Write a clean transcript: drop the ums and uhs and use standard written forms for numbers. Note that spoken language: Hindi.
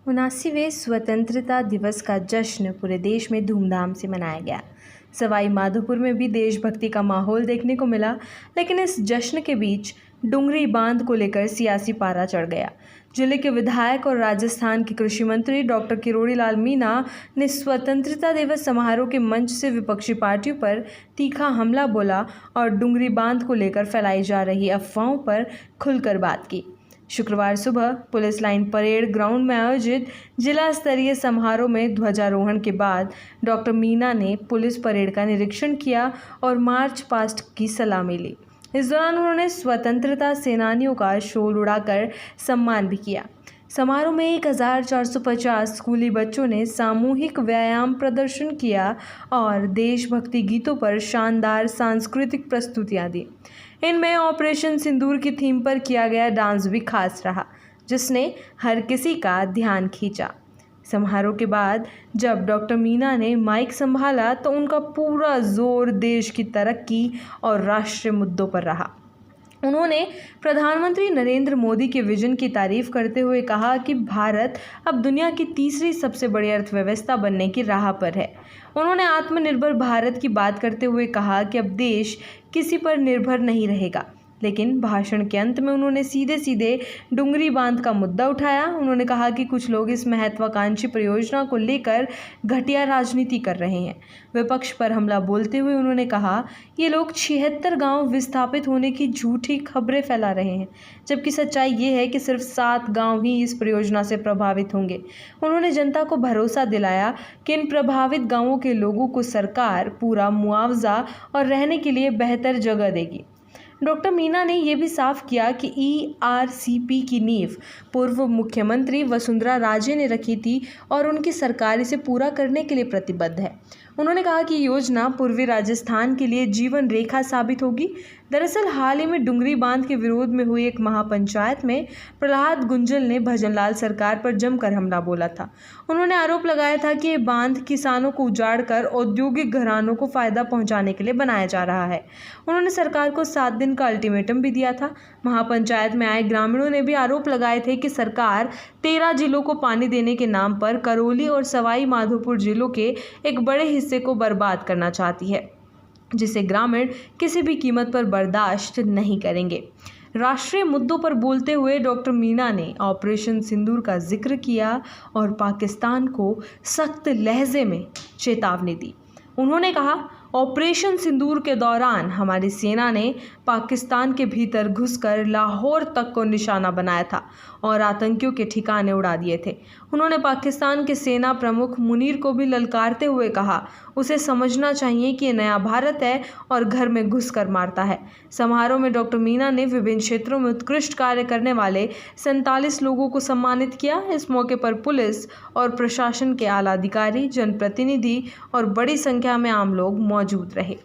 79वें स्वतंत्रता दिवस का जश्न पूरे देश में धूमधाम से मनाया गया। सवाई माधोपुर में भी देशभक्ति का माहौल देखने को मिला, लेकिन इस जश्न के बीच डुंगरी बांध को लेकर सियासी पारा चढ़ गया। जिले के विधायक और राजस्थान के कृषि मंत्री डॉक्टर किरोड़ी लाल मीणा ने स्वतंत्रता दिवस समारोह के मंच से विपक्षी पार्टियों पर तीखा हमला बोला और डुंगरी बांध को लेकर फैलाई जा रही अफवाहों पर खुलकर बात की। शुक्रवार सुबह पुलिस लाइन परेड ग्राउंड में आयोजित जिला स्तरीय समारोह में ध्वजारोहण के बाद डॉक्टर मीणा ने पुलिस परेड का निरीक्षण किया और मार्च पास्ट की सलामी ली। इस दौरान उन्होंने स्वतंत्रता सेनानियों का शोल उड़ाकर सम्मान भी किया। समारोह में 1450 स्कूली बच्चों ने सामूहिक व्यायाम प्रदर्शन किया और देशभक्ति गीतों पर शानदार सांस्कृतिक प्रस्तुतियां दी। इनमें ऑपरेशन सिंदूर की थीम पर किया गया डांस भी खास रहा, जिसने हर किसी का ध्यान खींचा। समारोह के बाद जब डॉक्टर मीणा ने माइक संभाला तो उनका पूरा जोर देश की तरक्की और राष्ट्रीय मुद्दों पर रहा। उन्होंने प्रधानमंत्री नरेंद्र मोदी के विजन की तारीफ करते हुए कहा कि भारत अब दुनिया की तीसरी सबसे बड़ी अर्थव्यवस्था बनने की राह पर है। उन्होंने आत्मनिर्भर भारत की बात करते हुए कहा कि अब देश किसी पर निर्भर नहीं रहेगा, लेकिन भाषण के अंत में उन्होंने सीधे सीधे डुंगरी बांध का मुद्दा उठाया। उन्होंने कहा कि कुछ लोग इस महत्वाकांक्षी परियोजना को लेकर घटिया राजनीति कर रहे हैं। विपक्ष पर हमला बोलते हुए उन्होंने कहा, ये लोग 76 गांव विस्थापित होने की झूठी खबरें फैला रहे हैं, जबकि सच्चाई ये है कि सिर्फ 7 गांव ही इस परियोजना से प्रभावित होंगे। उन्होंने जनता को भरोसा दिलाया कि इन प्रभावित गांवों के लोगों को सरकार पूरा मुआवजा और रहने के लिए बेहतर जगह देगी। डॉक्टर मीणा ने यह भी साफ किया कि ERCP की नींव पूर्व मुख्यमंत्री वसुंधरा राजे ने रखी थी और उनकी सरकार इसे पूरा करने के लिए प्रतिबद्ध है। उन्होंने कहा कि योजना पूर्वी राजस्थान के लिए जीवन रेखा साबित होगी। दरअसल हाल ही में डुंगरी बांध के विरोध में हुई एक महापंचायत में प्रहलाद गुंजल ने भजनलाल सरकार पर जमकर हमला बोला था। उन्होंने आरोप लगाया था कि ये बांध किसानों को उजाड़कर औद्योगिक घरानों को फायदा पहुंचाने के लिए बनाया जा रहा है। उन्होंने सरकार को 7 दिन का अल्टीमेटम भी दिया था। महापंचायत में आए ग्रामीणों ने भी आरोप लगाए थे कि सरकार 13 जिलों को पानी देने के नाम पर करौली और सवाई माधोपुर जिलों के एक बड़े हिस्से को बर्बाद करना चाहती है, जिसे ग्रामीण किसी भी कीमत पर बर्दाश्त नहीं करेंगे। राष्ट्रीय मुद्दों पर बोलते हुए डॉक्टर मीणा ने ऑपरेशन सिंदूर का जिक्र किया और पाकिस्तान को सख्त लहजे में चेतावनी दी। उन्होंने कहा, ऑपरेशन सिंदूर के दौरान हमारी सेना ने पाकिस्तान के भीतर घुसकर लाहौर तक को निशाना बनाया था और आतंकियों के ठिकाने उड़ा दिए थे। उन्होंने पाकिस्तान के सेना प्रमुख मुनीर को भी ललकारते हुए कहा, उसे समझना चाहिए कि ये नया भारत है और घर में घुसकर मारता है। समारोह में डॉक्टर मीणा ने विभिन्न क्षेत्रों में उत्कृष्ट कार्य करने वाले 47 लोगों को सम्मानित किया। इस मौके पर पुलिस और प्रशासन के आला अधिकारी, जनप्रतिनिधि और बड़ी संख्या में आम लोग मौजूद रहे।